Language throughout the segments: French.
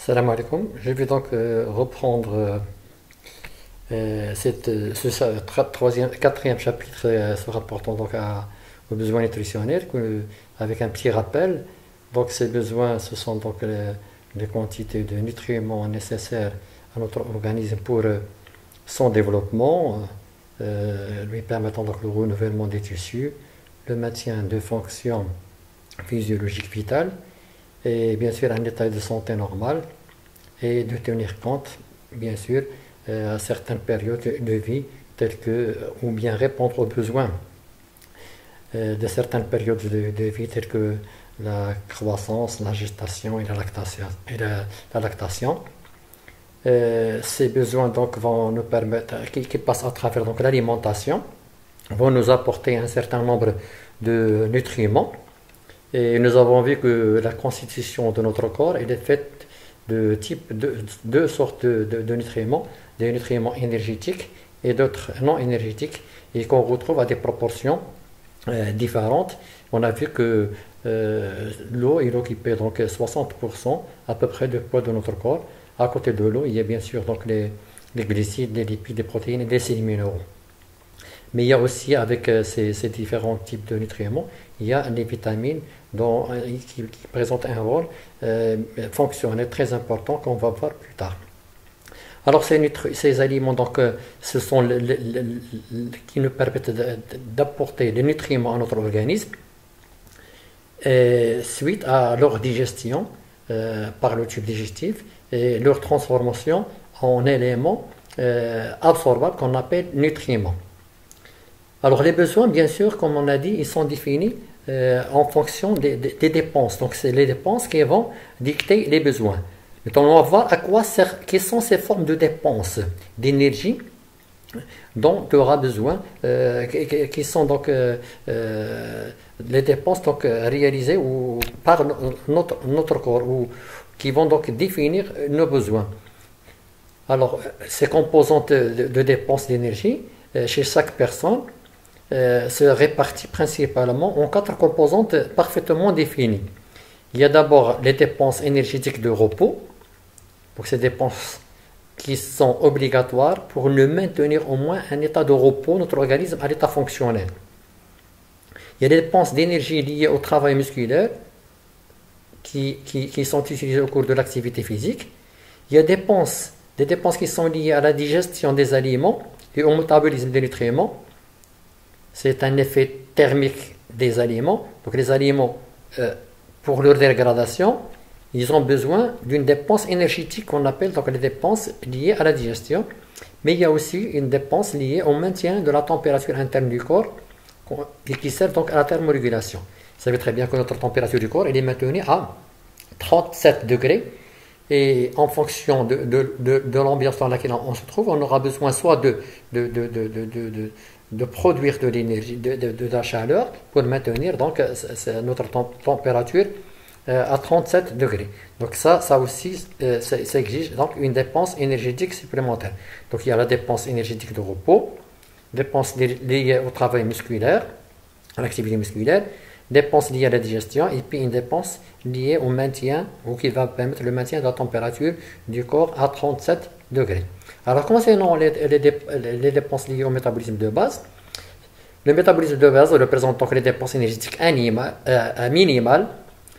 Salam alaikum. Je vais donc reprendre quatrième chapitre se rapportant donc aux besoins nutritionnels avec un petit rappel. Donc ces besoins, ce sont donc les quantités de nutriments nécessaires à notre organisme pour son développement, lui permettant donc le renouvellement des tissus, le maintien de fonctions physiologiques vitales et bien sûr un état de santé normal et de tenir compte bien sûr à certaines périodes de vie telles que ou bien répondre aux besoins de certaines périodes de vie telles que la croissance, la gestation et la lactation. La lactation. Ces besoins donc vont nous permettre, qui passent à travers donc l'alimentation, vont nous apporter un certain nombre de nutriments. Et nous avons vu que la constitution de notre corps elle est faite de deux sortes de nutriments, des nutriments énergétiques et d'autres non énergétiques, et qu'on retrouve à des proportions différentes. On a vu que l'eau il occupait donc 60% à peu près du poids de notre corps. À côté de l'eau, il y a bien sûr donc les glucides, les lipides, les protéines et les sels minéraux. Mais il y a aussi avec ces différents types de nutriments, il y a les vitamines qui présentent un rôle fonctionnel très important qu'on va voir plus tard. Alors ces aliments donc, ce sont qui nous permettent d'apporter les nutriments à notre organisme suite à leur digestion par le tube digestif et leur transformation en éléments absorbables qu'on appelle nutriments. Alors les besoins, bien sûr, comme on a dit, ils sont définis en fonction des dépenses. Donc c'est les dépenses qui vont dicter les besoins. Maintenant, on va voir à quoi servent, quelles sont ces formes de dépenses d'énergie dont tu auras besoin, qui sont donc les dépenses donc, réalisées par notre corps, ou qui vont donc définir nos besoins. Alors, ces composantes de dépenses d'énergie, chez chaque personne, se répartit principalement en 4 composantes parfaitement définies. Il y a d'abord les dépenses énergétiques de repos, donc ces dépenses qui sont obligatoires pour ne maintenir au moins un état de repos, notre organisme à l'état fonctionnel. Il y a des dépenses d'énergie liées au travail musculaire qui sont utilisées au cours de l'activité physique. Il y a des dépenses qui sont liées à la digestion des aliments et au métabolisme des nutriments. C'est un effet thermique des aliments. Donc les aliments, pour leur dégradation, ils ont besoin d'une dépense énergétique qu'on appelle donc les dépenses liées à la digestion. Mais il y a aussi une dépense liée au maintien de la température interne du corps et qui sert donc à la thermorégulation. Vous savez très bien que notre température du corps elle est maintenue à 37 degrés. Et en fonction de l'ambiance dans laquelle on se trouve, on aura besoin soit de produire de l'énergie, de la chaleur pour maintenir donc notre température à 37 degrés. Donc ça aussi, ça exige donc une dépense énergétique supplémentaire. Donc il y a la dépense énergétique de repos, dépenses liées au travail musculaire, à l'activité musculaire, dépenses liées à la digestion et puis une dépense liée au maintien ou qui va permettre le maintien de la température du corps à 37 degrés. Alors concernant les dépenses liées au métabolisme de base, le métabolisme de base représente donc les dépenses énergétiques minimales,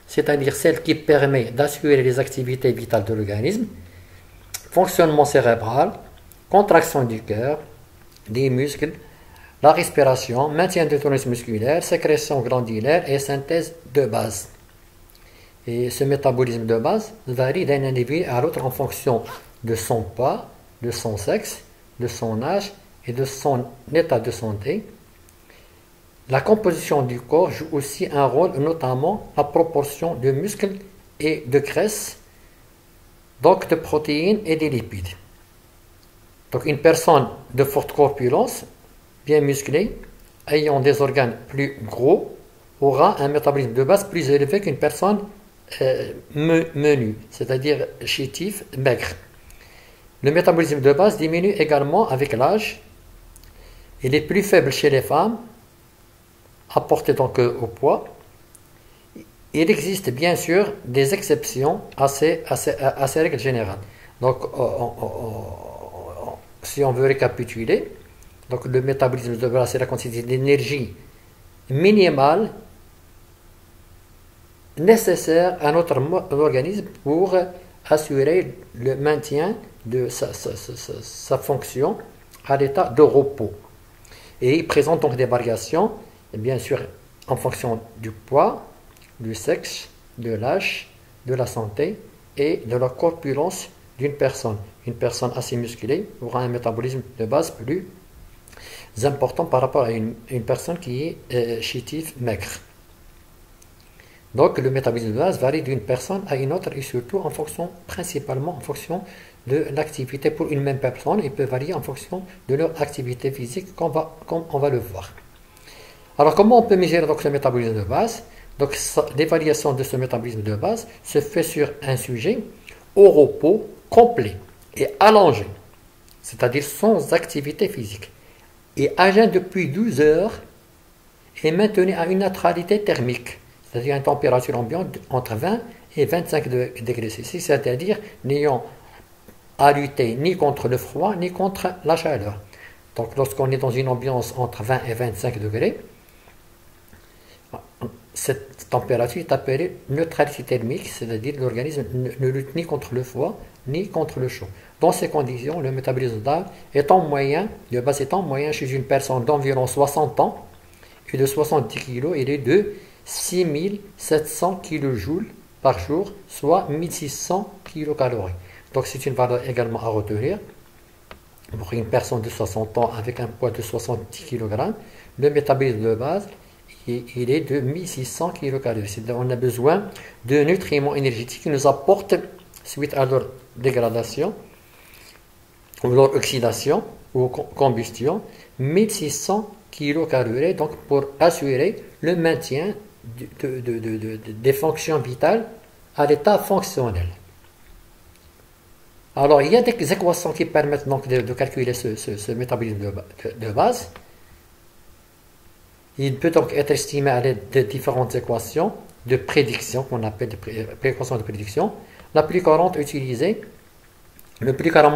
c'est-à-dire celles qui permettent d'assurer les activités vitales de l'organisme, fonctionnement cérébral, contraction du cœur, des muscles, la respiration, maintien de tonus musculaire, sécrétion glandulaire et synthèse de base. Et ce métabolisme de base varie d'un individu à l'autre en fonction de son poids, de son sexe, de son âge et de son état de santé. La composition du corps joue aussi un rôle, notamment la proportion de muscles et de graisse, donc de protéines et des lipides. Donc une personne de forte corpulence, bien musclée, ayant des organes plus gros, aura un métabolisme de base plus élevé qu'une personne menue, c'est-à-dire chétif, maigre. Le métabolisme de base diminue également avec l'âge. Il est plus faible chez les femmes, apporté donc au poids. il existe bien sûr des exceptions à ces règles générales. Donc, si on veut récapituler, donc le métabolisme de base, c'est la quantité d'énergie minimale nécessaire à notre organisme pour assurer le maintien de sa fonction à l'état de repos. Et il présente donc des variations, bien sûr, en fonction du poids, du sexe, de l'âge, de la santé et de la corpulence d'une personne. Une personne assez musclée aura un métabolisme de base plus important par rapport à une personne qui est chétive, maigre. Donc le métabolisme de base varie d'une personne à une autre et surtout principalement en fonction de l'activité. Pour une même personne, il peut varier en fonction de leur activité physique comme on va le voir. Alors comment on peut mesurer donc le métabolisme de base? Donc l'évaluation de ce métabolisme de base se fait sur un sujet au repos complet et allongé, c'est-à-dire sans activité physique, et à jeun depuis 12 heures et maintenu à une neutralité thermique, c'est-à-dire une température ambiante entre 20 et 25 degrés Celsius, c'est-à-dire n'ayant à lutter ni contre le froid ni contre la chaleur. Donc lorsqu'on est dans une ambiance entre 20 et 25 degrés, cette température est appelée neutralité thermique, c'est-à-dire que l'organisme ne lutte ni contre le froid ni contre le chaud. Dans ces conditions, le métabolisme de base est en moyenne chez une personne d'environ 60 ans et de 70 kg, il est de 6700 kJ par jour, soit 1600 kcal. Donc c'est une valeur également à retenir. Pour une personne de 60 ans avec un poids de 70 kg, le métabolisme de base il est de 1600 kcal. On a besoin de nutriments énergétiques qui nous apportent, suite à leur dégradation, ou leur oxydation, ou combustion, 1600 kcal, donc pour assurer le maintien des fonctions vitales à l'état fonctionnel. Alors, il y a des équations qui permettent donc de calculer ce métabolisme de base. Il peut donc être estimé à l'aide de différentes équations de prédiction, qu'on appelle des équations de prédiction. Le plus couramment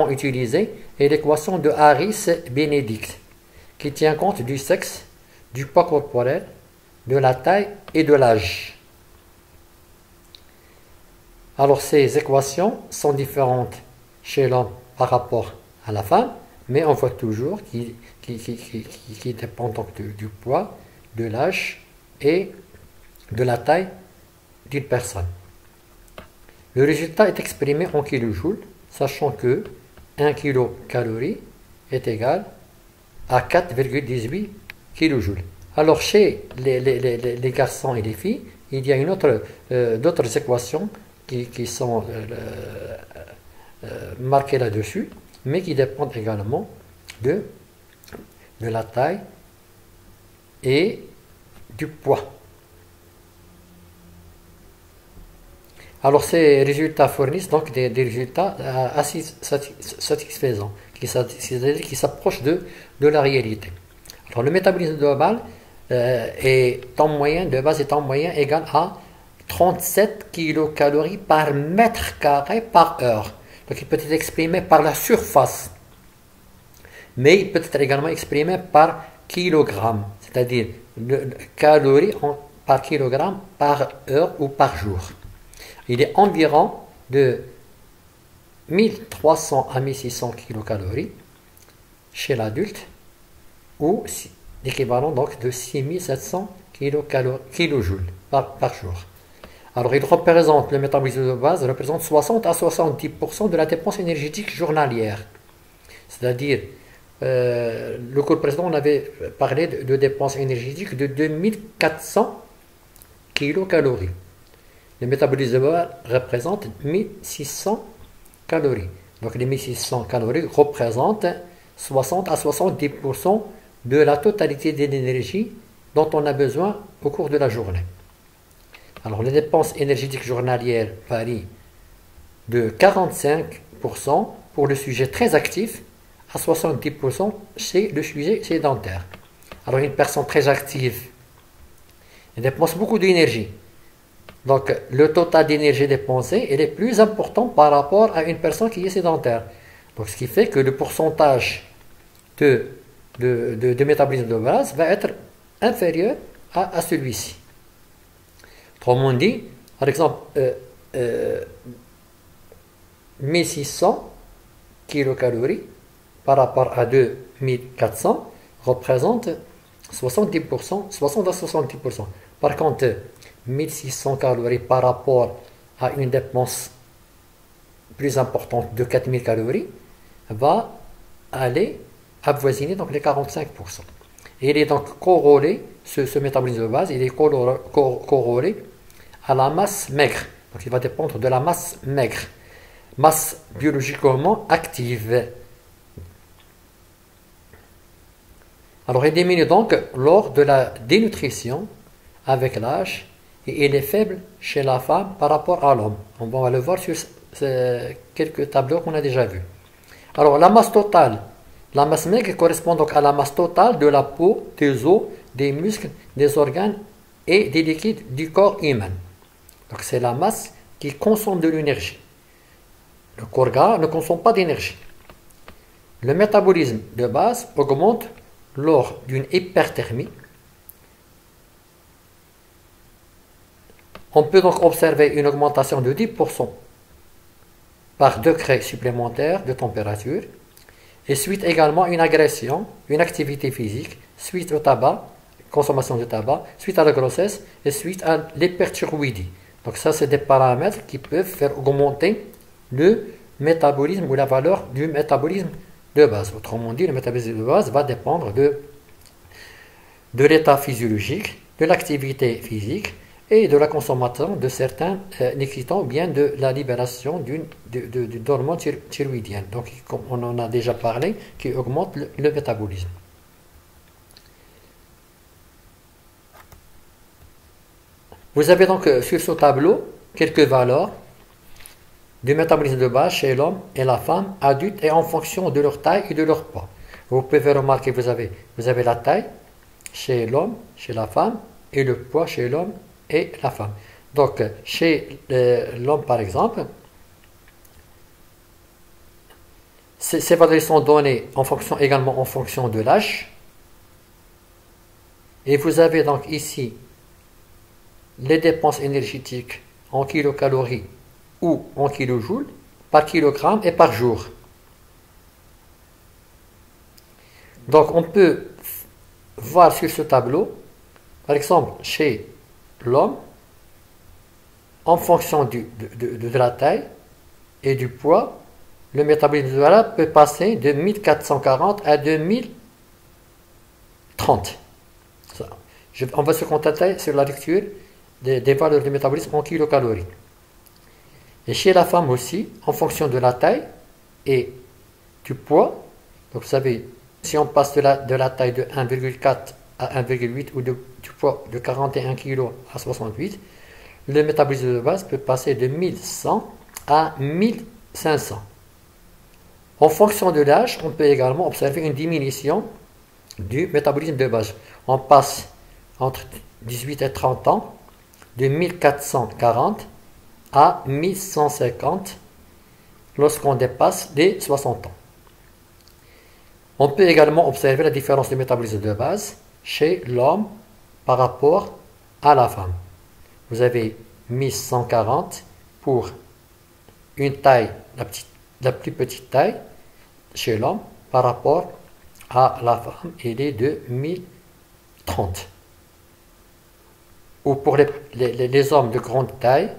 utilisé est l'équation de Harris-Benedict, qui tient compte du sexe, du poids corporel, de la taille et de l'âge. Alors ces équations sont différentes chez l'homme par rapport à la femme, mais on voit toujours qu'il dépend donc du poids, de l'âge et de la taille d'une personne. Le résultat est exprimé en kilojoules, sachant que 1 kcal est égal à 4,18 kJ. Alors chez les garçons et les filles, il y a d'autres équations qui sont marquées là-dessus, mais qui dépendent également de la taille et du poids. Alors ces résultats fournissent donc des résultats assez satisfaisants, qui s'approchent de la réalité. Alors le métabolisme de base est en moyenne égal à 37 kcal par mètre carré par heure. Donc il peut être exprimé par la surface, mais il peut être également exprimé par kilogramme, c'est-à-dire calories par kilogramme par heure ou par jour. Il est environ de 1300 à 1600 kcal chez l'adulte, ou l'équivalent donc de 6700 kJ par jour. Alors le métabolisme de base représente 60 à 70% de la dépense énergétique journalière. C'est-à-dire, le cours précédent, on avait parlé de dépenses énergétiques de 2400 kcal. Le métabolisme de base représente 1600 calories. Donc les 1600 calories représentent 60 à 70% de la totalité de l'énergie dont on a besoin au cours de la journée. Alors les dépenses énergétiques journalières varient de 45% pour le sujet très actif à 70% chez le sujet sédentaire. Alors une personne très active dépense beaucoup d'énergie. Donc, le total d'énergie dépensée, il est plus important par rapport à une personne qui est sédentaire. Donc, ce qui fait que le pourcentage de métabolisme de base va être inférieur à celui-ci. Autrement dit, par exemple, 1600 kilocalories par rapport à 2400 représente 70%, 60 à 70%. Par contre, 1600 calories par rapport à une dépense plus importante de 4000 calories va aller avoisiner donc les 45%. Et il est donc corrélé, ce métabolisme de base, il est corrélé à la masse maigre. Donc il va dépendre de la masse maigre, masse biologiquement active. Alors il diminue donc lors de la dénutrition avec l'âge et il est faible chez la femme par rapport à l'homme. On va le voir sur quelques tableaux qu'on a déjà vus. Alors la masse totale, la masse maigre correspond donc à la masse totale de la peau, des os, des muscles, des organes et des liquides du corps humain. Donc c'est la masse qui consomme de l'énergie. Le corps gras ne consomme pas d'énergie. Le métabolisme de base augmente lors d'une hyperthermie. On peut donc observer une augmentation de 10% par degré supplémentaire de température et suite également à une agression, une activité physique, suite au tabac, consommation de tabac, suite à la grossesse et suite à l'hyperthyroïdie. Donc ça, c'est des paramètres qui peuvent faire augmenter le métabolisme ou la valeur du métabolisme de base. Autrement dit, le métabolisme de base va dépendre de l'état physiologique, de l'activité physique et de la consommation de certains excitants ou bien de la libération d'hormones thyroïdiennes. Donc, comme on en a déjà parlé, qui augmente le métabolisme. Vous avez donc sur ce tableau quelques valeurs du métabolisme de base chez l'homme et la femme adultes et en fonction de leur taille et de leur poids. Vous pouvez remarquer que vous avez la taille chez l'homme, chez la femme et le poids chez l'homme et la femme. Donc chez l'homme par exemple, ces valeurs sont données également en fonction de l'âge. Et vous avez donc ici les dépenses énergétiques en kilocalories ou en kilojoules par kilogramme et par jour. Donc on peut voir sur ce tableau, par exemple chez l'homme, en fonction de la taille et du poids, le métabolisme de la peut passer de 1440 à 2030. On va se contenter sur la lecture des valeurs du métabolisme en kilocalories. Et chez la femme aussi, en fonction de la taille et du poids, donc vous savez, si on passe de la taille de 1,4 à 1,8 ou du poids de 41 kg à 68, le métabolisme de base peut passer de 1100 à 1500. En fonction de l'âge, on peut également observer une diminution du métabolisme de base. On passe entre 18 et 30 ans de 1440 à 1150 lorsqu'on dépasse les 60 ans. On peut également observer la différence de métabolisme de base chez l'homme par rapport à la femme. Vous avez 1140 pour une taille, la plus petite taille chez l'homme par rapport à la femme, il est de 1030. Ou pour les hommes de grande taille,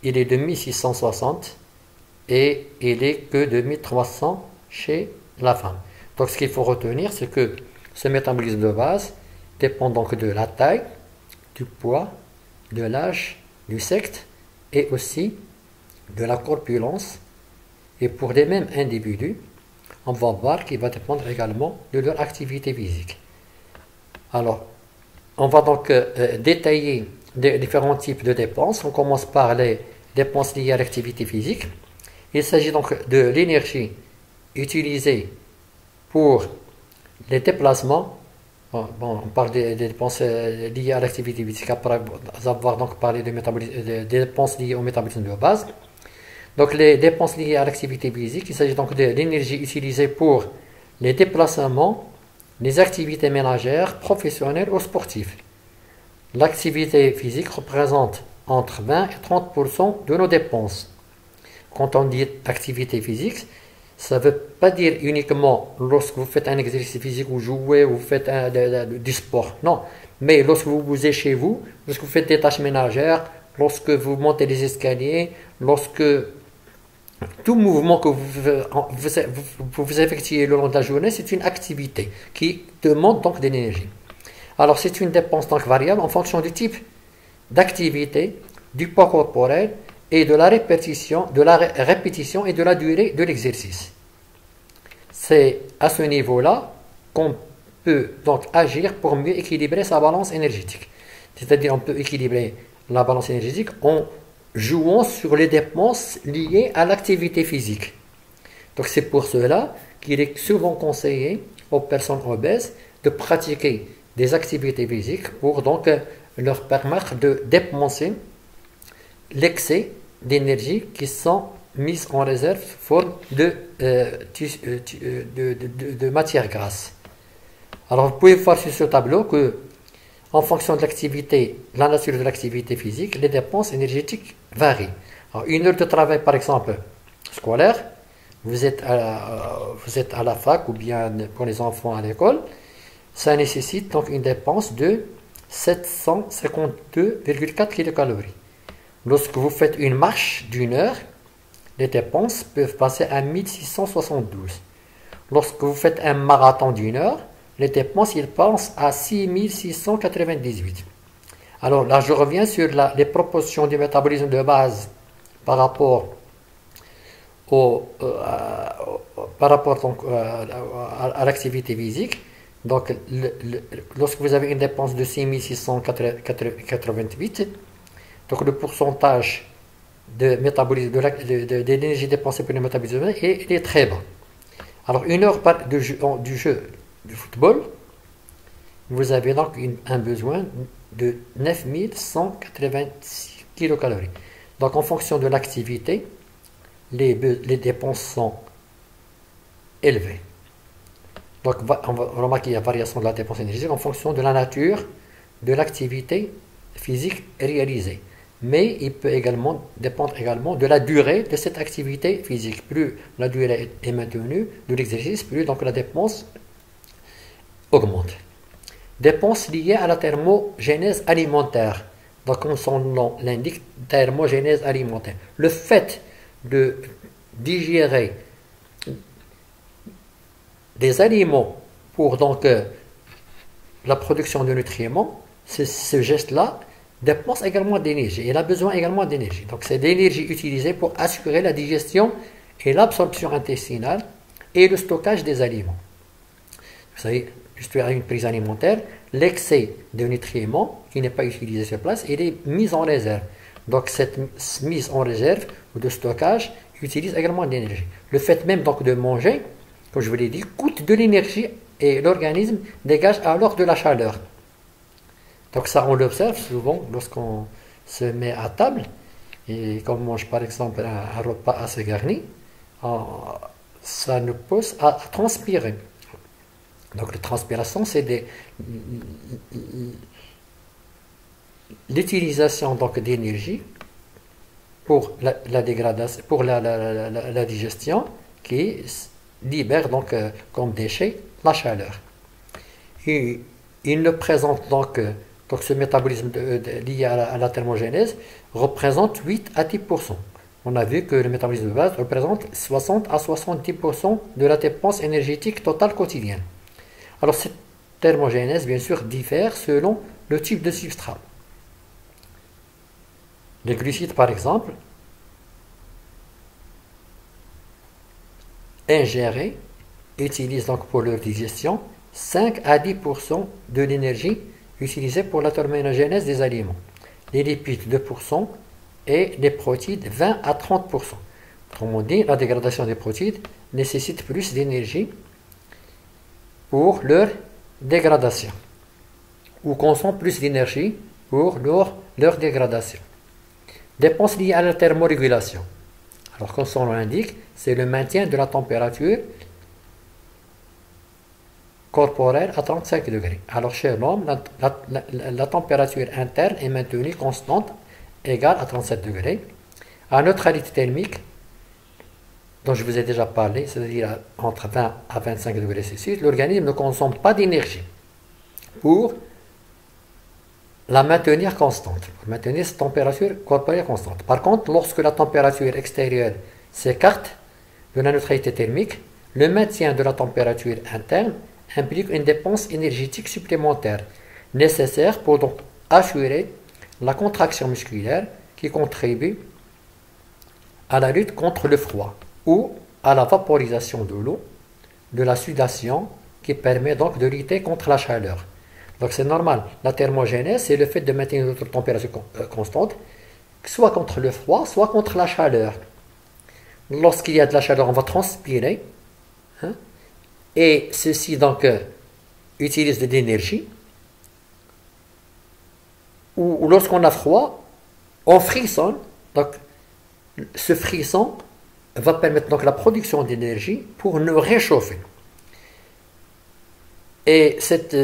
il est de 1660 et il est que de 1300 chez la femme. Donc ce qu'il faut retenir, c'est que ce métabolisme de base dépend donc de la taille, du poids, de l'âge, du sexe et aussi de la corpulence. Et pour les mêmes individus, on va voir qu'il va dépendre également de leur activité physique. Alors, on va donc détailler les différents types de dépenses. On commence par les dépenses liées à l'activité physique. Il s'agit donc de l'énergie utilisée pour les déplacements, Bon, on parle des dépenses liées à l'activité physique après avoir donc parlé des dépenses liées au métabolisme de base. Donc les dépenses liées à l'activité physique, il s'agit donc de l'énergie utilisée pour les déplacements, les activités ménagères, professionnelles ou sportives. L'activité physique représente entre 20 et 30% de nos dépenses. Quand on dit activité physique, ça ne veut pas dire uniquement lorsque vous faites un exercice physique ou jouez ou vous faites du sport. Non, mais lorsque vous bougez chez vous, lorsque vous faites des tâches ménagères, lorsque vous montez les escaliers, lorsque tout mouvement que vous effectuez le long de la journée, c'est une activité qui demande donc de l'énergie. Alors c'est une dépense donc variable en fonction du type d'activité, du poids corporel et de la répétition et de la durée de l'exercice. C'est à ce niveau-là qu'on peut donc agir pour mieux équilibrer sa balance énergétique. C'est-à-dire on peut équilibrer la balance énergétique en jouant sur les dépenses liées à l'activité physique. Donc c'est pour cela qu'il est souvent conseillé aux personnes obèses de pratiquer des activités physiques pour donc leur permettre de dépenser l'excès d'énergie qui sont mises en réserve sous forme de matière grasse. Alors vous pouvez voir sur ce tableau que en fonction de l'activité, la nature de l'activité physique, les dépenses énergétiques varient. Alors, une heure de travail par exemple scolaire, vous êtes à la fac ou bien pour les enfants à l'école, ça nécessite donc une dépense de 752,4 kilocalories. Lorsque vous faites une marche d'une heure, les dépenses peuvent passer à 1672. Lorsque vous faites un marathon d'une heure, les dépenses ils passent à 6698. Alors là, je reviens sur les proportions du métabolisme de base par rapport à l'activité physique. Donc, lorsque vous avez une dépense de 6688, donc le pourcentage de métabolisme de l'énergie dépensée pour le métabolisme est très bas. Alors, une heure du jeu de football, vous avez donc un besoin de 9186 kilocalories. Donc, en fonction de l'activité, les dépenses sont élevées. Donc, on va remarquer qu'il y a variation de la dépense énergétique en fonction de la nature de l'activité physique réalisée. Mais il peut également dépendre de la durée de cette activité physique. Plus la durée est maintenue de l'exercice, plus donc la dépense augmente. Dépenses liées à la thermogénèse alimentaire. Donc, comme son nom l'indique, thermogénèse alimentaire. Le fait de digérer des aliments pour donc la production de nutriments, ce geste-là dépense également d'énergie. Il a besoin également d'énergie. Donc c'est l'énergie utilisée pour assurer la digestion et l'absorption intestinale et le stockage des aliments. Vous savez, juste à une prise alimentaire, l'excès de nutriments qui n'est pas utilisé sur place, il est mis en réserve. Donc cette mise en réserve ou de stockage utilise également de l'énergie. Le fait même donc de manger, comme je vous l'ai dit, coûte de l'énergie et l'organisme dégage alors de la chaleur. Donc ça, on l'observe souvent lorsqu'on se met à table et qu'on mange par exemple un repas assez garni, ça nous pousse à transpirer. Donc la transpiration, c'est l'utilisation donc d'énergie pour la dégradation, pour la digestion qui libère donc comme déchet la chaleur. Et il ne présente donc ce métabolisme lié à la thermogénèse représente 8 à 10%. On a vu que le métabolisme de base représente 60 à 70% de la dépense énergétique totale quotidienne. Alors cette thermogénèse, bien sûr, diffère selon le type de substrat. Les glucides, par exemple, ingérés, utilisent donc pour leur digestion 5 à 10% de l'énergie utilisée pour la thermogénèse des aliments. Les lipides 2% et les protéines 20 à 30%. Autrement dit, la dégradation des protéines nécessite plus d'énergie pour leur dégradation. ou consomment plus d'énergie pour leur dégradation. Dépenses liées à la thermorégulation. Alors, comme son nom l'indique, c'est le maintien de la température corporelle à 35 degrés. Alors, chez l'homme, la température interne est maintenue constante, égale à 37 degrés. À neutralité thermique, dont je vous ai déjà parlé, c'est-à-dire entre 20 à 25 degrés Celsius, l'organisme ne consomme pas d'énergie pour la maintenir constante, pour maintenir cette température corporelle constante. Par contre, lorsque la température extérieure s'écarte de la neutralité thermique, le maintien de la température interne implique une dépense énergétique supplémentaire nécessaire pour donc assurer la contraction musculaire qui contribue à la lutte contre le froid ou à la vaporisation de l'eau, de la sudation qui permet donc de lutter contre la chaleur. Donc c'est normal, la thermogénèse c'est le fait de maintenir notre température constante, soit contre le froid, soit contre la chaleur. Lorsqu'il y a de la chaleur, on va transpirer, hein, et ceci donc utilise de l'énergie, ou lorsqu'on a froid, on frissonne, donc ce frisson va permettre donc la production d'énergie pour nous réchauffer. Et cette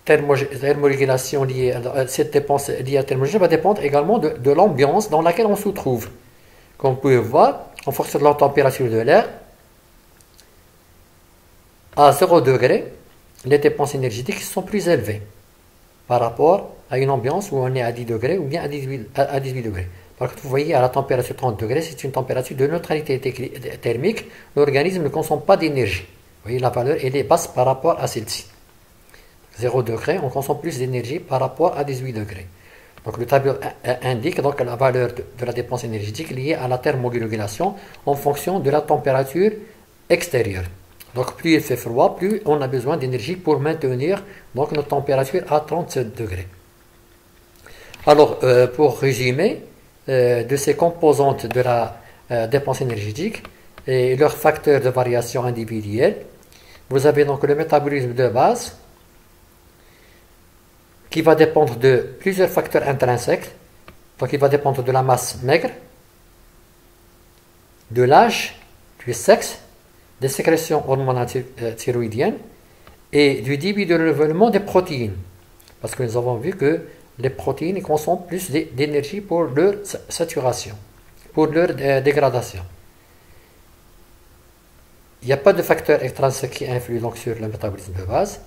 thermorégulation liée cette dépense liée à la thermorégulation va dépendre également de l'ambiance dans laquelle on se trouve. Comme vous pouvez voir, en fonction de la température de l'air, à 0 degré, les dépenses énergétiques sont plus élevées par rapport à une ambiance où on est à 10 degrés ou bien à 18 degrés. Par contre, vous voyez, à la température 30 degrés, c'est une température de neutralité thermique. L'organisme ne consomme pas d'énergie. Vous voyez, la valeur elle est basse par rapport à celle-ci. 0 degré, on consomme plus d'énergie par rapport à 18 degrés. Donc le tableau indique donc la valeur de la dépense énergétique liée à la thermorégulation en fonction de la température extérieure. Donc plus il fait froid, plus on a besoin d'énergie pour maintenir donc notre température à 37 degrés. Alors pour résumer, de ces composantes de la dépense énergétique et leurs facteurs de variation individuelle, vous avez donc le métabolisme de base qui va dépendre de plusieurs facteurs intrinsèques. Donc il va dépendre de la masse maigre, de l'âge, du sexe, des sécrétions hormonales thyroïdiennes et du débit de renouvellement des protéines. Parce que nous avons vu que les protéines consomment plus d'énergie pour leur saturation, pour leur dégradation. Il n'y a pas de facteur extrinsèque qui influe donc sur le métabolisme de base.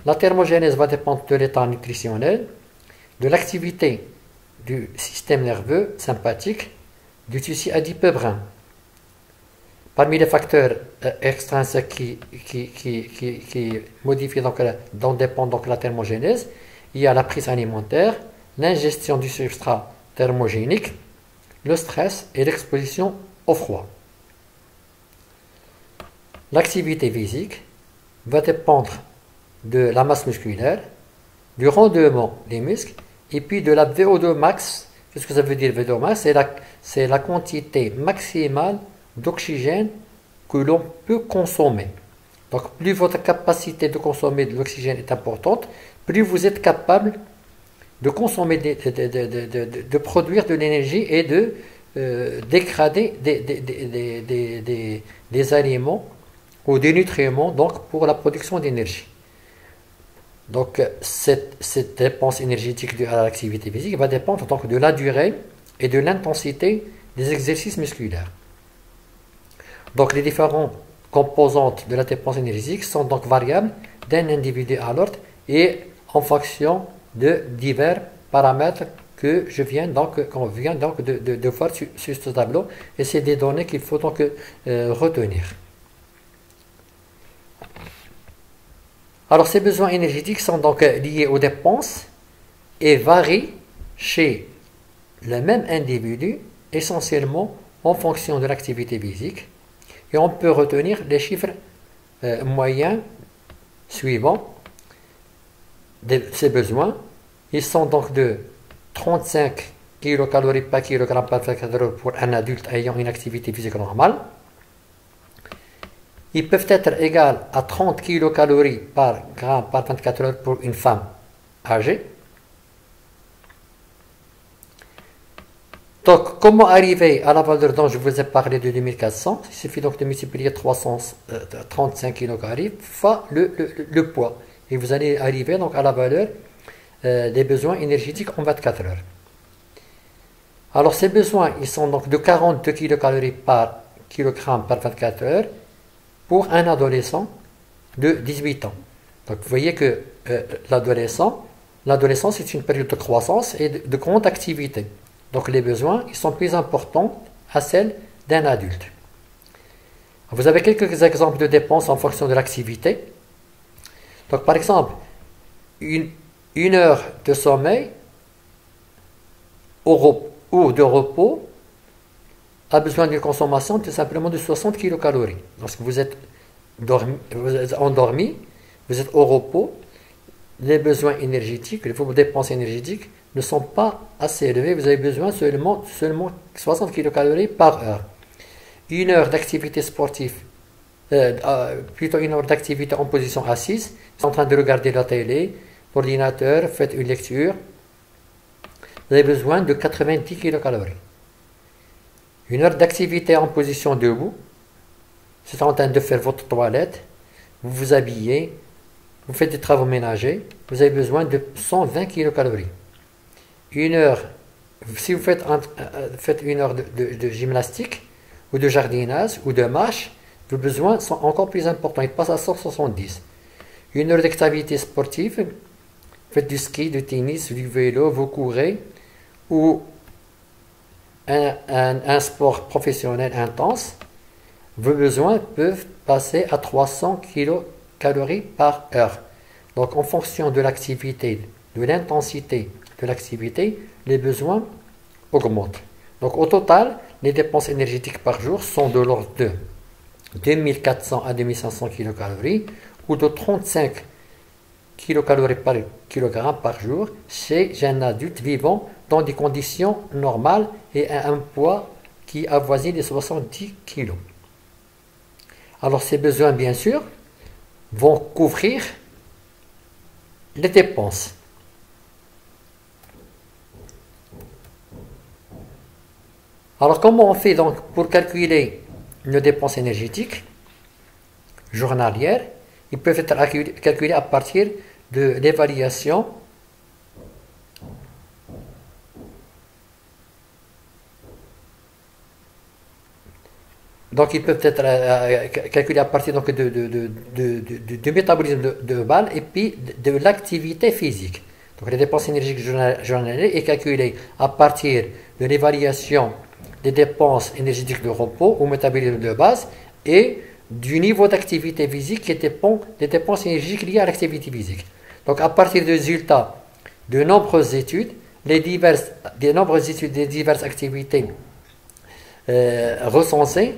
La thermogénèse va dépendre de l'état nutritionnel, de l'activité du système nerveux sympathique, du tissu adipeux brun. Parmi les facteurs extrinsèques qui modifient dont dépend donc la thermogénèse, il y a la prise alimentaire, l'ingestion du substrat thermogénique, le stress et l'exposition au froid. L'activité physique va dépendre de la masse musculaire, du rendement des muscles et puis de la VO2 max. Qu'est-ce que ça veut dire VO2 max? C'est la quantité maximale d'oxygène que l'on peut consommer. Donc plus votre capacité de consommer de l'oxygène est importante, plus vous êtes capable de consommer, de produire de l'énergie et de dégrader des aliments ou des nutriments donc pour la production d'énergie. Donc cette dépense énergétique due à l'activité physique va dépendre donc de la durée et de l'intensité des exercices musculaires. Donc les différentes composantes de la dépense énergétique sont donc variables d'un individu à l'autre et en fonction de divers paramètres que qu'on vient donc de voir sur ce tableau, et c'est des données qu'il faut donc retenir. Alors ces besoins énergétiques sont donc liés aux dépenses et varient chez le même individu essentiellement en fonction de l'activité physique, et on peut retenir les chiffres moyens suivants de ces besoins. Ils sont donc de 35 kcal par kilogramme par 24 heures pour un adulte ayant une activité physique normale. Ils peuvent être égaux à 30 kcal par gramme par 24 heures pour une femme AG. Donc, comment arriver à la valeur dont je vous ai parlé de 2400? Il suffit donc de multiplier 335 kcal fois le poids. Et vous allez arriver donc à la valeur des besoins énergétiques en 24 heures. Alors, ces besoins, ils sont donc de 42 kcal par kilogramme par 24 heures pour un adolescent de 18 ans. Donc, vous voyez que l'adolescence, c'est une période de croissance et de grande activité. Donc, les besoins, ils sont plus importants à celles d'un adulte. Vous avez quelques exemples de dépenses en fonction de l'activité. Donc, par exemple, une heure de sommeil ou de repos a besoin d'une consommation tout simplement de 60 kcal. Lorsque vous êtes endormi, vous êtes au repos, les besoins énergétiques, vos dépenses énergétiques ne sont pas assez élevés. Vous avez besoin seulement 60 kcal par heure. Une heure d'activité sportive, plutôt une heure d'activité en position assise, vous êtes en train de regarder la télé, l'ordinateur, faites une lecture, vous avez besoin de 90 kcal. Une heure d'activité en position debout, vous êtes en train de faire votre toilette, vous vous habillez, vous faites des travaux ménagers, vous avez besoin de 120 kcal. Une heure, si vous faites une heure de gymnastique, ou de jardinage, ou de marche, vos besoins sont encore plus importants, ils passent à 170. Une heure d'activité sportive, vous faites du ski, du tennis, du vélo, vous courez, ou un sport professionnel intense, vos besoins peuvent passer à 300 kcal par heure. Donc, en fonction de l'activité, de l'intensité de l'activité, les besoins augmentent. Donc, au total, les dépenses énergétiques par jour sont de l'ordre de 2400 à 2500 kcal ou de 35 kcal par kilogramme par jour chez un adulte vivant dans des conditions normales et à un poids qui avoisine les 70 kg. Alors ces besoins, bien sûr, vont couvrir les dépenses. Alors comment on fait donc pour calculer nos dépenses énergétiques journalières? Ils peuvent être calculés à partir de l'évaluation donc ils peuvent être calculés à partir donc, du métabolisme de Bâle et puis de l'activité physique. Donc les dépenses énergétiques journalières est calculée à partir de l'évaluation des dépenses énergétiques de repos ou métabolisme de base et du niveau d'activité physique qui dépend des dépenses énergétiques liées à l'activité physique. Donc à partir des résultats de nombreuses études, des diverses activités recensées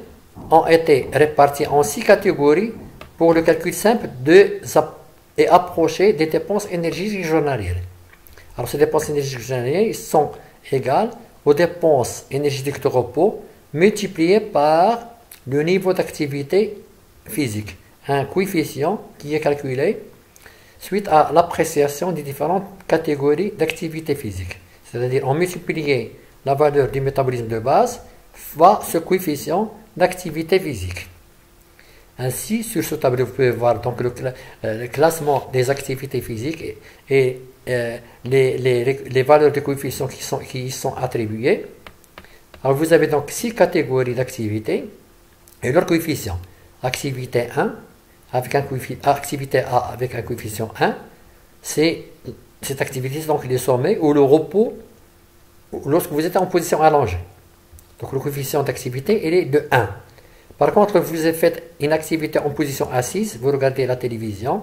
ont été réparties en 6 catégories pour le calcul simple et approché des dépenses énergétiques journalières. Alors ces dépenses énergétiques journalières sont égales aux dépenses énergétiques de repos multipliées par le niveau d'activité physique, un coefficient qui est calculé suite à l'appréciation des différentes catégories d'activité physique. C'est-à-dire on multipliait la valeur du métabolisme de base fois ce coefficient d'activité physique. Ainsi, sur ce tableau, vous pouvez voir donc le classement des activités physiques et les valeurs de coefficients qui y sont attribuées. Alors vous avez donc 6 catégories d'activités et leurs coefficients. Activité 1, activité A avec un coefficient 1, c'est cette activité, donc les sommets ou le repos lorsque vous êtes en position allongée. Donc le coefficient d'activité il est de 1. Par contre, vous faites une activité en position assise, vous regardez la télévision,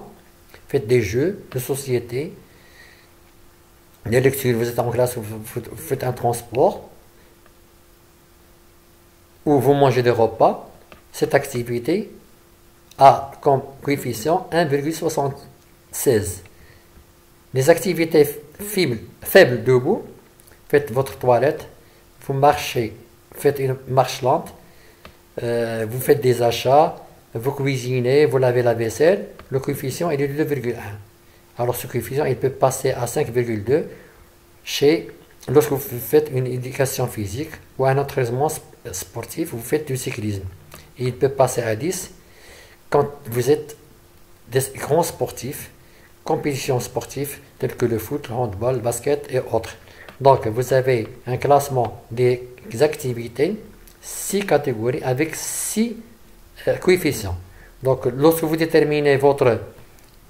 faites des jeux de société, des lectures, vous êtes en classe, vous faites un transport, ou vous mangez des repas, cette activité a comme coefficient 1,76. Les activités faibles debout, faites votre toilette, vous marchez, faites une marche lente, vous faites des achats, vous cuisinez, vous lavez la vaisselle, le coefficient est de 2,1. Alors ce coefficient, il peut passer à 5,2 lorsque vous faites une éducation physique ou un entraînement sportif, vous faites du cyclisme. Et il peut passer à 10 quand vous êtes des grands sportifs, compétitions sportives telles que le foot, le handball, le basket et autres. Donc vous avez un classement des activités, 6 catégories avec 6 coefficients. Donc lorsque vous déterminez votre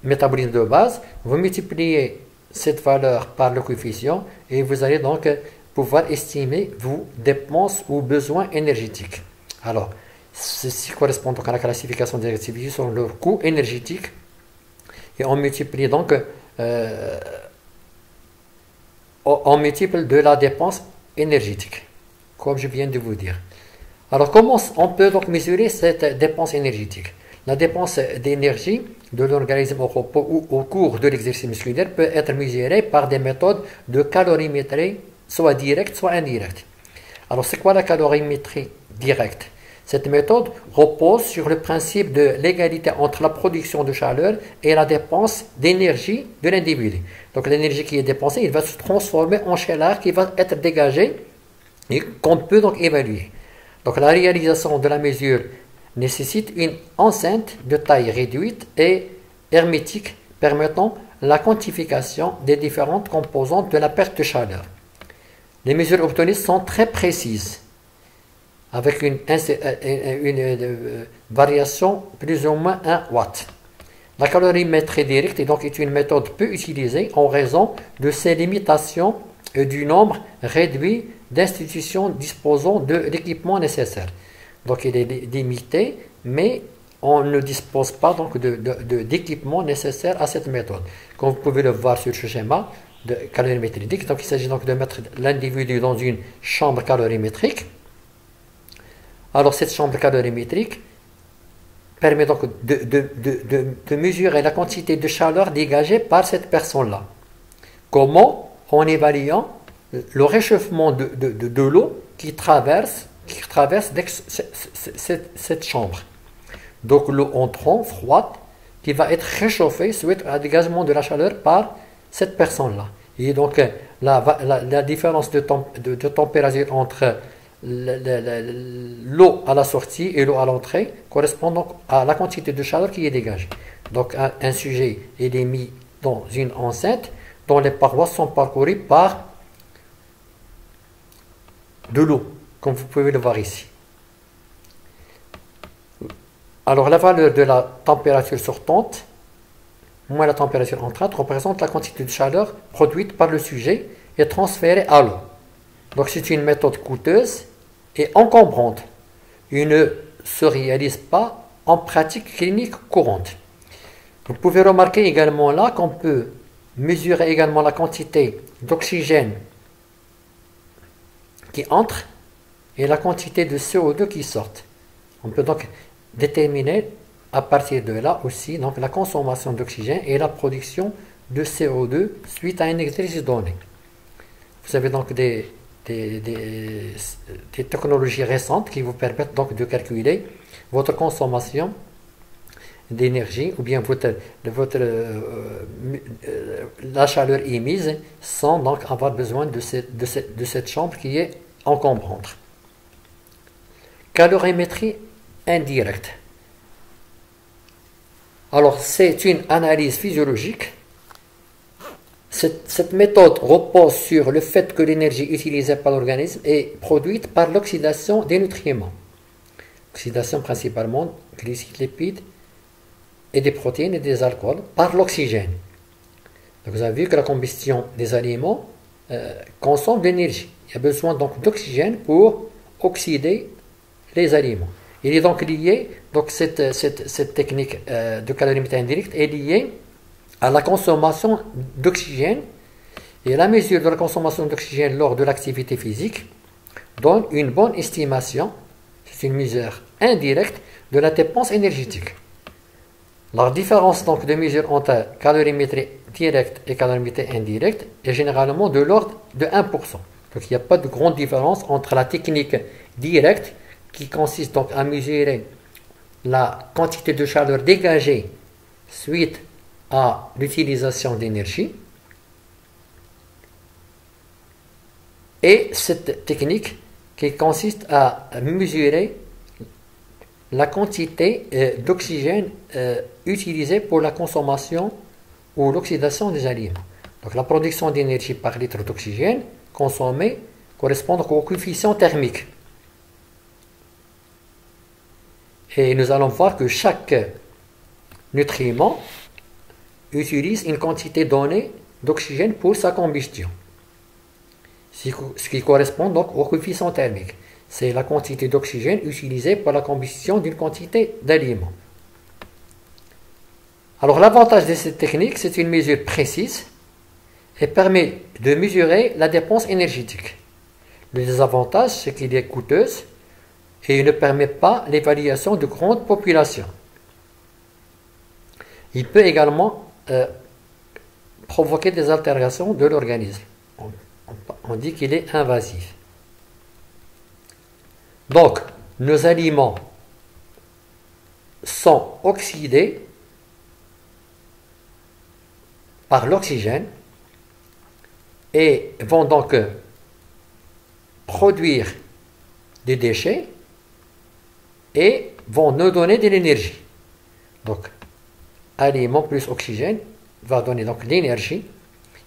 métabolisme de base, vous multipliez cette valeur par le coefficient et vous allez donc pouvoir estimer vos dépenses ou besoins énergétiques. Alors, ceci correspond donc à la classification des activités sur leur coût énergétique et on multiplie donc en multiple de la dépense énergétique, comme je viens de vous dire. Alors, comment on peut donc mesurer cette dépense énergétique? La dépense d'énergie de l'organisme au repos ou au cours de l'exercice musculaire peut être mesurée par des méthodes de calorimétrie, soit directes, soit indirectes. Alors, c'est quoi la calorimétrie directe? Cette méthode repose sur le principe de l'égalité entre la production de chaleur et la dépense d'énergie de l'individu. Donc, l'énergie qui est dépensée, il va se transformer en chaleur qui va être dégagée et qu'on peut donc évaluer. Donc, la réalisation de la mesure nécessite une enceinte de taille réduite et hermétique permettant la quantification des différentes composantes de la perte de chaleur. Les mesures obtenues sont très précises, avec une variation plus ou moins 1 watt. La calorimétrie directe est une méthode peu utilisée en raison de ses limitations et du nombre réduit d'institutions disposant de l'équipement nécessaire. Donc il est limité, mais on ne dispose pas donc d'équipement nécessaire à cette méthode. Comme vous pouvez le voir sur ce schéma de calorimétrie directe, donc il s'agit donc de mettre l'individu dans une chambre calorimétrique. Alors cette chambre calorimétrique permet donc de mesurer la quantité de chaleur dégagée par cette personne-là. Comment? En évaluant le réchauffement de l'eau qui traverse cette chambre. Donc l'eau entrant froide qui va être réchauffée suite à dégagement de la chaleur par cette personne-là. Et donc la différence de température entre l'eau à la sortie et l'eau à l'entrée correspond donc à la quantité de chaleur qui est dégagée. Donc un sujet est mis dans une enceinte dont les parois sont parcourues par de l'eau, comme vous pouvez le voir ici. Alors la valeur de la température sortante moins la température entrante représente la quantité de chaleur produite par le sujet et transférée à l'eau. Donc c'est une méthode coûteuse et encombrante. Il ne se réalise pas en pratique clinique courante. Vous pouvez remarquer également là qu'on peut mesurer également la quantité d'oxygène qui entre et la quantité de CO2 qui sort. On peut donc déterminer à partir de là aussi donc la consommation d'oxygène et la production de CO2 suite à un exercice donné. Vous avez donc des technologies récentes qui vous permettent donc de calculer votre consommation d'énergie ou bien la chaleur émise sans donc avoir besoin de cette chambre qui est encombrante. Calorimétrie indirecte. Alors c'est une analyse physiologique. Cette méthode repose sur le fait que l'énergie utilisée par l'organisme est produite par l'oxydation des nutriments. Oxydation principalement glucides, lipides et des protéines et des alcools par l'oxygène. Donc vous avez vu que la combustion des aliments consomme de l'énergie. Il y a besoin donc d'oxygène pour oxyder les aliments. Il est donc lié, donc cette technique de calorimétrie indirecte est liée à la consommation d'oxygène, et la mesure de la consommation d'oxygène lors de l'activité physique donne une bonne estimation, c'est une mesure indirecte de la dépense énergétique. La différence donc de mesure entre calorimétrie directe et calorimétrie indirecte est généralement de l'ordre de 1%. Donc il n'y a pas de grande différence entre la technique directe qui consiste donc à mesurer la quantité de chaleur dégagée suite à l'utilisation d'énergie. Et cette technique qui consiste à mesurer la quantité d'oxygène utilisée pour la consommation ou l'oxydation des aliments. Donc la production d'énergie par litre d'oxygène consommé correspond au coefficient thermique. Et nous allons voir que chaque nutriment utilise une quantité donnée d'oxygène pour sa combustion. Ce qui correspond donc au coefficient thermique. C'est la quantité d'oxygène utilisée pour la combustion d'une quantité d'aliments. Alors l'avantage de cette technique, c'est une mesure précise et permet de mesurer la dépense énergétique. Le désavantage, c'est qu'il est coûteuse et il ne permet pas l'évaluation de grandes populations. Il peut également provoquer des altérations de l'organisme. On dit qu'il est invasif. Donc, nos aliments sont oxydés par l'oxygène et vont donc produire des déchets et vont nous donner de l'énergie. Donc, aliment plus oxygène va donner donc l'énergie.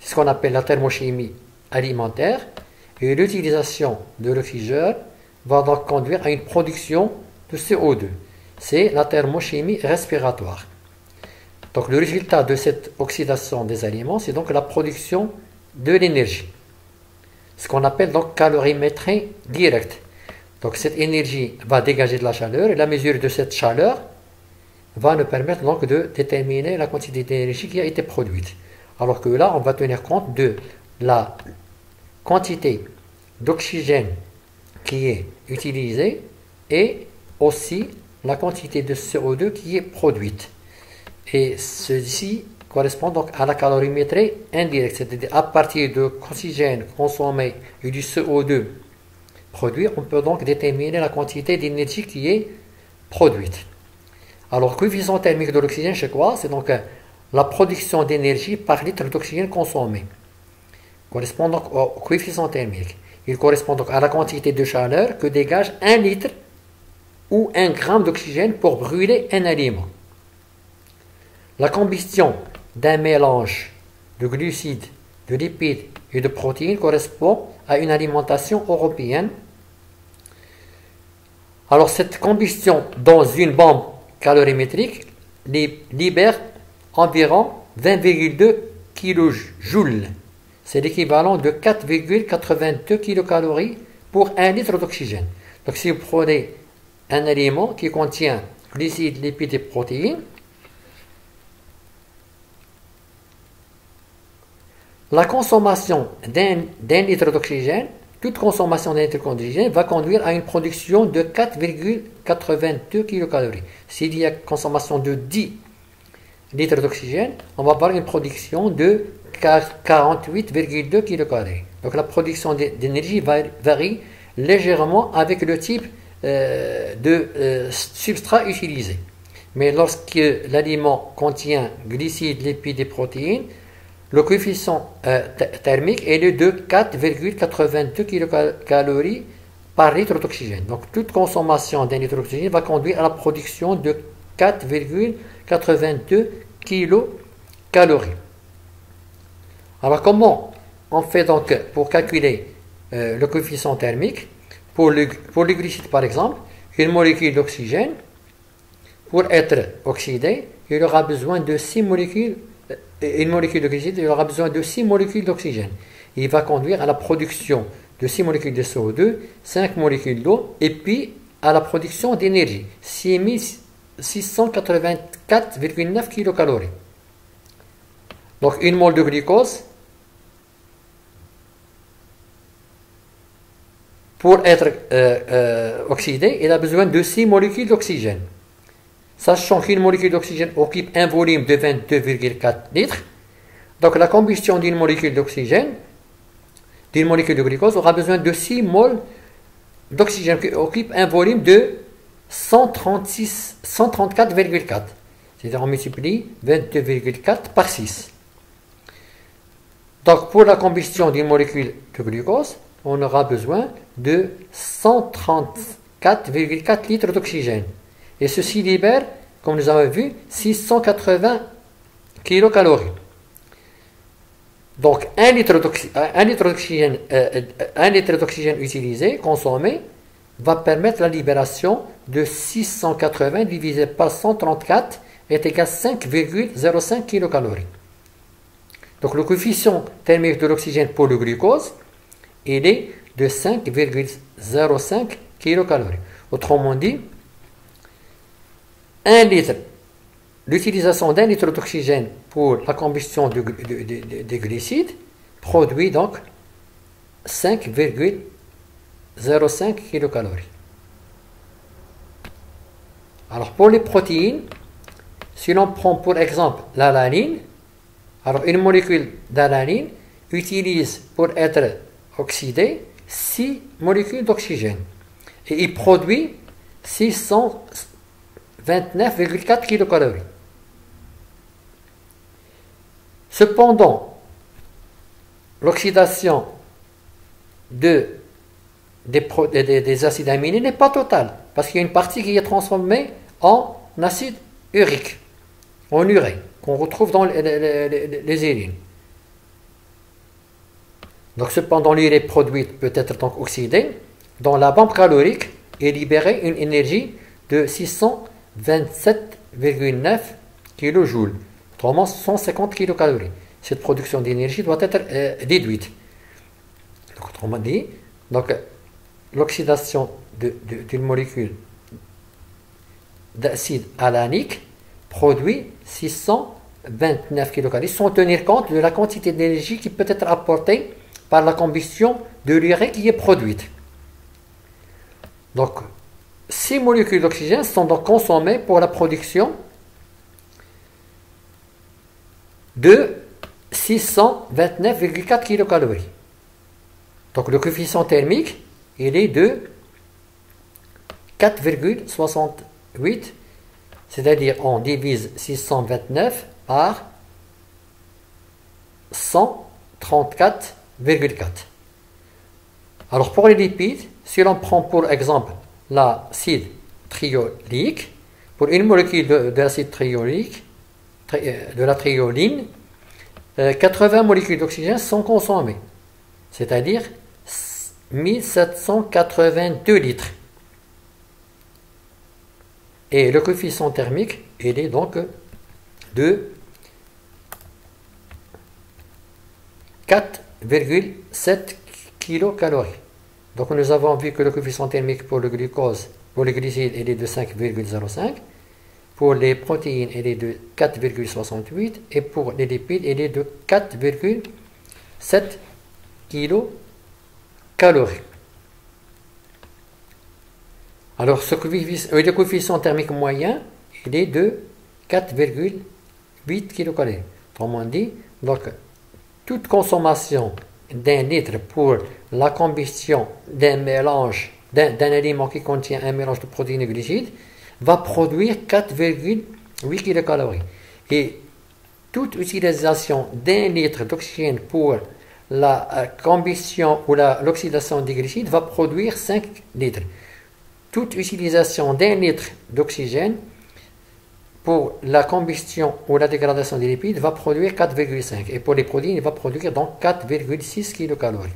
C'est ce qu'on appelle la thermochimie alimentaire. Et l'utilisation de l'oxygène va donc conduire à une production de CO2. C'est la thermochimie respiratoire. Donc le résultat de cette oxydation des aliments, c'est donc la production de l'énergie. Ce qu'on appelle donc calorimétrie directe. Donc cette énergie va dégager de la chaleur et la mesure de cette chaleur va nous permettre donc de déterminer la quantité d'énergie qui a été produite. Alors que là, on va tenir compte de la quantité d'oxygène qui est utilisée et aussi la quantité de CO2 qui est produite. Et ceci correspond donc à la calorimétrie indirecte, c'est-à-dire à partir de l'oxygène consommé et du CO2 produit, on peut donc déterminer la quantité d'énergie qui est produite. Alors, le coefficient thermique de l'oxygène, c'est quoi? C'est donc la production d'énergie par litre d'oxygène consommé. Correspond donc au coefficient thermique. Il correspond donc à la quantité de chaleur que dégage 1 litre ou 1 gramme d'oxygène pour brûler un aliment. La combustion d'un mélange de glucides, de lipides et de protéines correspond à une alimentation européenne. Alors cette combustion dans une bombe calorimétrique libère environ 20,2 kJ. C'est l'équivalent de 4,82 kcal pour 1 litre d'oxygène. Donc si vous prenez un aliment qui contient glucides, lipides et protéines, la consommation d'un litre d'oxygène, toute consommation d'un litre d'oxygène va conduire à une production de 4,82 kcal. S'il y a consommation de 10 litres d'oxygène, on va avoir une production de 48,2 kcal. Donc la production d'énergie varie légèrement avec le type de substrat utilisé. Mais lorsque l'aliment contient glucides, lipides et protéines, le coefficient thermique est de 4,82 kcal par litre d'oxygène. Donc toute consommation d'un litre d'oxygène va conduire à la production de 4,82 kcal. Alors comment on fait donc pour calculer le coefficient thermique? Pour les glucides par exemple, une molécule d'oxygène, pour être oxydée, il aura besoin de 6 molécules. Une molécule de glucides, il aura besoin de 6 molécules d'oxygène. Il va conduire à la production de 6 molécules de CO2, 5 molécules d'eau, et puis à la production d'énergie, 6684,9 kcal. Donc une mole de glucose, pour être oxydé, il a besoin de 6 molécules d'oxygène. Sachant qu'une molécule d'oxygène occupe un volume de 22,4 litres, donc la combustion d'une molécule d'oxygène, d'une molécule de glucose, aura besoin de 6 moles d'oxygène qui occupe un volume de 134,4. C'est-à-dire on multiplie 22,4 par 6. Donc pour la combustion d'une molécule de glucose, on aura besoin de 134,4 litres d'oxygène. Et ceci libère, comme nous avons vu, 680 kilocalories. Donc 1 litre d'oxygène utilisé, consommé, va permettre la libération de 680 divisé par 134 est égal à 5,05 kilocalories. Donc le coefficient thermique de l'oxygène pour le glucose, il est de 5,05 kilocalories. Autrement dit, l'utilisation d'un litre d'oxygène pour la combustion des glucides produit donc 5,05 kilocalories. Alors pour les protéines, si l'on prend pour exemple l'alanine, alors une molécule d'alanine utilise pour être oxydée 6 molécules d'oxygène et il produit 629,4 kilocalories. Cependant, l'oxydation des acides aminés n'est pas totale parce qu'il y a une partie qui est transformée en acide urique, en urée, qu'on retrouve dans les urines. Donc cependant l'urée produite peut être donc oxydée, dans la bombe calorique et libérer une énergie de 627,9 kJ, autrement 150 kilocalories. Cette production d'énergie doit être déduite. Donc, autrement dit, l'oxydation d'une molécule d'acide alanique produit 629 kilocalories sans tenir compte de la quantité d'énergie qui peut être apportée par la combustion de l'urée qui est produite. Donc, 6 molécules d'oxygène sont donc consommées pour la production de 629,4 kilocalories. Donc, le coefficient thermique, il est de 4,68, c'est-à-dire on divise 629 par 134,4. Alors pour les lipides, si l'on prend pour exemple l'acide triolique, pour une molécule de l'acide triolique, de la trioline, 80 molécules d'oxygène sont consommées, c'est-à-dire 1782 litres. Et le coefficient thermique, il est donc de 4,7 kilocalories. Donc nous avons vu que le coefficient thermique pour le glucose, pour les glucides, il est de 5,05. Pour les protéines, il est de 4,68. Et pour les lipides, il est de 4,7 kilocalories. Alors le coefficient thermique moyen, il est de 4,8 kilocalories. Autrement dit, donc toute consommation d'un litre pour la combustion d'un mélange, d'un aliment qui contient un mélange de protéines et glucides, va produire 4,8 kilocalories. Et toute utilisation d'un litre d'oxygène pour la combustion ou l'oxydation des glucides va produire 5 litres. Toute utilisation d'un litre d'oxygène pour la combustion ou la dégradation des lipides va produire 4,5. Et pour les protéines, il va produire donc 4,6 kilocalories.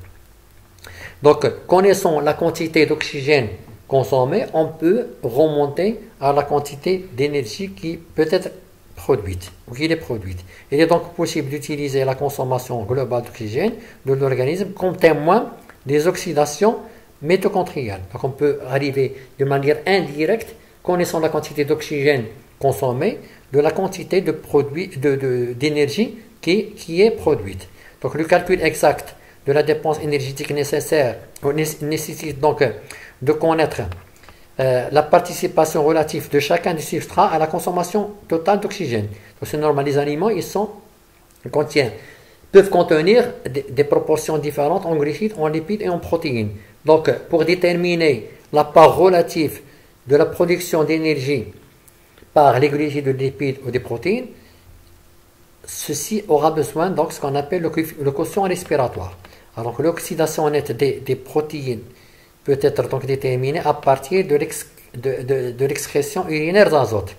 Donc, connaissant la quantité d'oxygène consommée, on peut remonter à la quantité d'énergie qui peut être produite ou qui est produite. Il est donc possible d'utiliser la consommation globale d'oxygène de l'organisme comme témoin des oxydations mitochondriales. Donc, on peut arriver de manière indirecte, connaissant la quantité d'oxygène consommée, de la quantité d'énergie qui est produite. Donc, le calcul exact de la dépense énergétique nécessaire nécessite donc de connaître la participation relative de chacun des substrats à la consommation totale d'oxygène. Donc, c'est normal, les aliments peuvent contenir des proportions différentes en glucides, en lipides et en protéines. Donc, pour déterminer la part relative de la production d'énergie par les glucides, des lipides ou des protéines, ceci aura besoin donc ce qu'on appelle le quotient respiratoire. Alors l'oxydation nette des protéines peut être donc déterminée à partir de l'excrétion urinaire d'azote.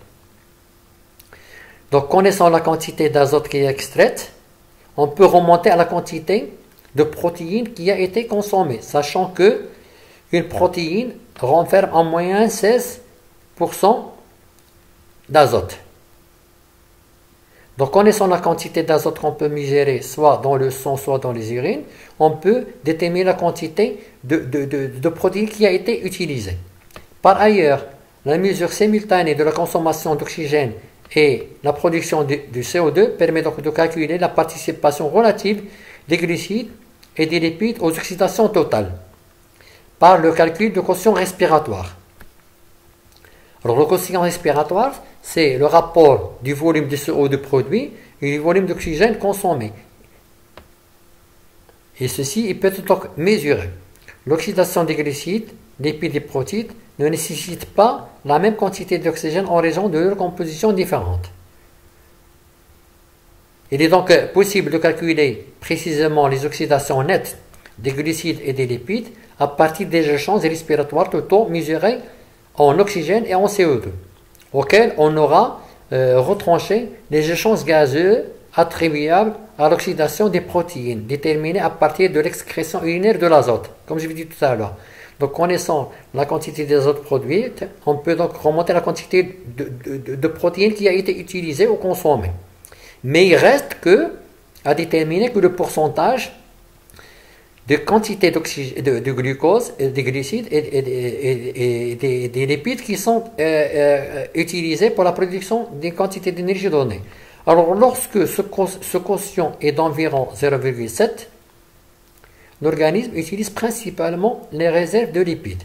Donc connaissant la quantité d'azote qui est extraite, on peut remonter à la quantité de protéines qui a été consommée, sachant que une protéine renferme en moyenne 16% d'azote. Donc, connaissant la quantité d'azote qu'on peut mesurer soit dans le sang, soit dans les urines, on peut déterminer la quantité de protéines qui a été utilisée. Par ailleurs, la mesure simultanée de la consommation d'oxygène et la production du CO2 permet donc de calculer la participation relative des glucides et des lipides aux oxydations totales par le calcul du quotient respiratoire. Alors, le quotient respiratoire, c'est le rapport du volume de CO2 produit et du volume d'oxygène consommé. Et ceci, il peut être donc mesuré. L'oxydation des glucides, lipides et protéines ne nécessite pas la même quantité d'oxygène en raison de leur composition différente. Il est donc possible de calculer précisément les oxydations nettes des glucides et des lipides à partir des échanges respiratoires totaux mesurés en oxygène et en CO2, auxquels on aura retranché les échanges gazeux attribuables à l'oxydation des protéines, déterminés à partir de l'excrétion urinaire de l'azote, comme je vous dit tout à l'heure. Donc, connaissant la quantité d'azote produite, on peut donc remonter la quantité de protéines qui a été utilisée ou consommée. Mais il reste à déterminer que le pourcentage de quantité de glucose, des glucides et des lipides qui sont utilisés pour la production d'une quantité d'énergie donnée. Alors, lorsque ce quotient est d'environ 0,7, l'organisme utilise principalement les réserves de lipides.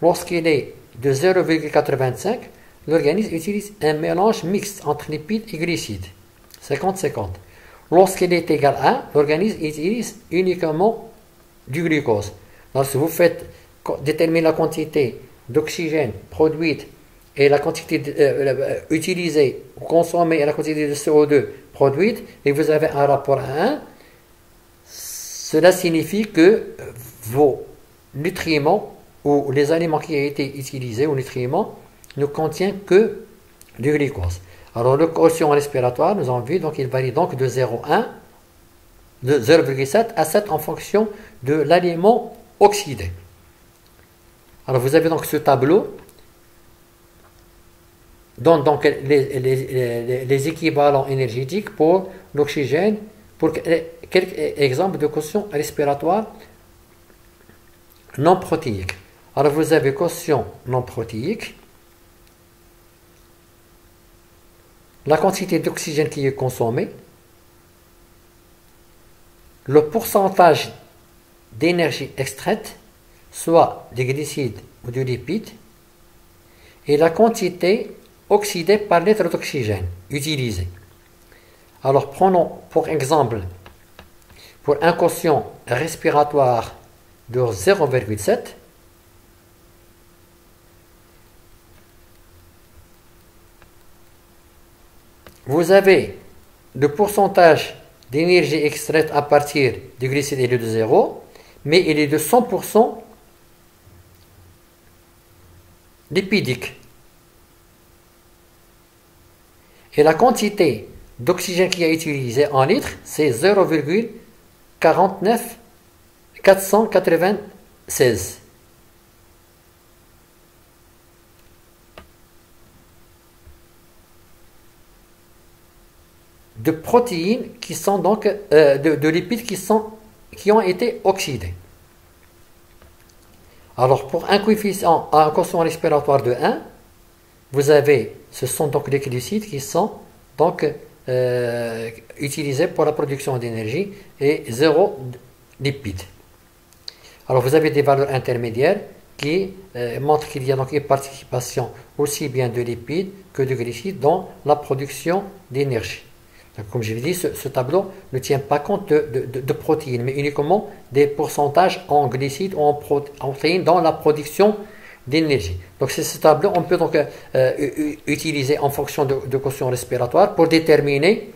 Lorsqu'il est de 0,85, l'organisme utilise un mélange mixte entre lipides et glucides, 50-50. Lorsqu'il est égal à 1, l'organisme utilise uniquement du glucose. Alors, si vous faites déterminer la quantité d'oxygène produite et la quantité utilisée ou consommée et la quantité de CO2 produite, et vous avez un rapport à 1, cela signifie que vos nutriments ou les aliments qui ont été utilisés ou nutriments ne contiennent que du glucose. Alors, le quotient respiratoire, nous avons vu, donc il varie donc de 0,7 à 7 en fonction de l'aliment oxydé. Alors, vous avez donc ce tableau donne donc les équivalents énergétiques pour l'oxygène, pour quelques exemples de quotient respiratoire non protéique. Alors, vous avez quotient non protéique, la quantité d'oxygène qui est consommée, le pourcentage d'énergie extraite, soit des glucides ou des lipides, et la quantité oxydée par litre d'oxygène utilisé. Alors, prenons pour exemple, pour un quotient respiratoire de 0,7, vous avez le pourcentage d'énergie extraite à partir du glucide est de 0, mais il est de 100% lipidique. Et la quantité d'oxygène qui est utilisée en litres, c'est 0,496. De protéines qui sont donc de lipides qui ont été oxydés. Alors, pour un coefficient, un quotient respiratoire de 1, vous avez, ce sont donc les glucides qui sont donc utilisés pour la production d'énergie et 0 lipides. Alors, vous avez des valeurs intermédiaires qui montrent qu'il y a donc une participation aussi bien de lipides que de glucides dans la production d'énergie. Comme je l'ai dit, ce tableau ne tient pas compte de protéines, mais uniquement des pourcentages en glucides ou en protéines dans la production d'énergie. Donc c'est ce tableau, on peut donc utiliser en fonction de quotient respiratoire pour déterminer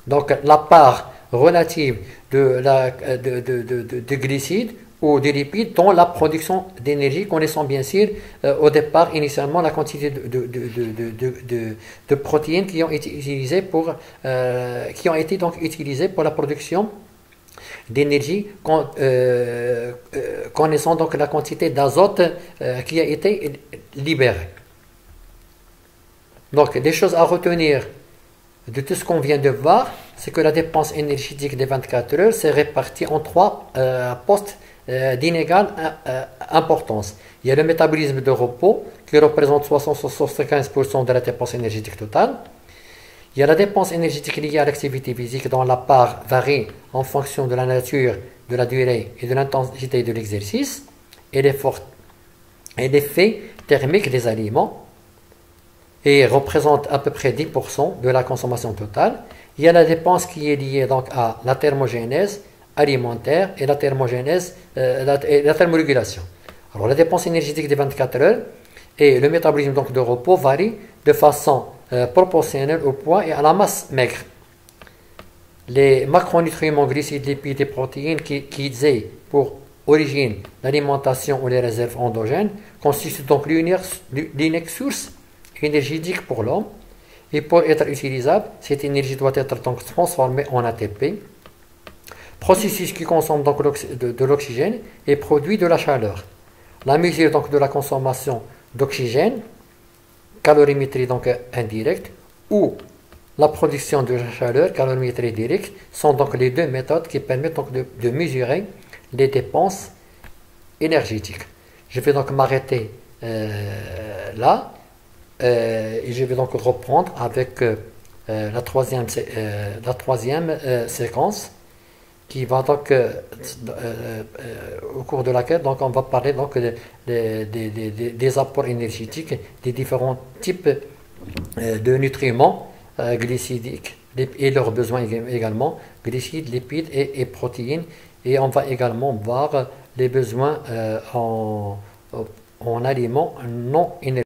donc la part relative de glucides ou de lipides dans la production d'énergie, connaissant bien sûr au départ initialement la quantité de protéines qui ont été utilisées donc utilisées pour la production d'énergie, connaissant donc la quantité d'azote qui a été libérée. Donc des choses à retenir de tout ce qu'on vient de voir, c'est que la dépense énergétique des 24 heures s'est répartie en trois postes d'inégale importance. Il y a le métabolisme de repos qui représente 75% de la dépense énergétique totale. Il y a la dépense énergétique liée à l'activité physique dont la part varie en fonction de la nature, de la durée et de l'intensité de l'exercice et l'effet thermique des aliments et représente à peu près 10% de la consommation totale. Il y a la dépense qui est liée donc à la thermogénèse alimentaire et la thermorégulation. Alors la dépense énergétique des 24 heures et le métabolisme donc de repos varient de façon proportionnelle au poids et à la masse maigre. Les macronutriments, glucides, lipides et protéines qui aient pour origine l'alimentation ou les réserves endogènes constituent donc l'unique source énergétique pour l'homme. Et pour être utilisable, cette énergie doit être donc transformée en ATP, processus qui consomme donc de l'oxygène et produit de la chaleur. La mesure donc de la consommation d'oxygène, calorimétrie donc indirecte, ou la production de la chaleur, calorimétrie directe, sont donc les deux méthodes qui permettent donc de mesurer les dépenses énergétiques. Je vais donc m'arrêter là. Et je vais donc reprendre avec la troisième séquence qui va donc au cours de laquelle donc on va parler donc des apports énergétiques des différents types de nutriments glucidiques et leurs besoins également, glucides, lipides et protéines, et on va également voir les besoins en aliments non énergétiques.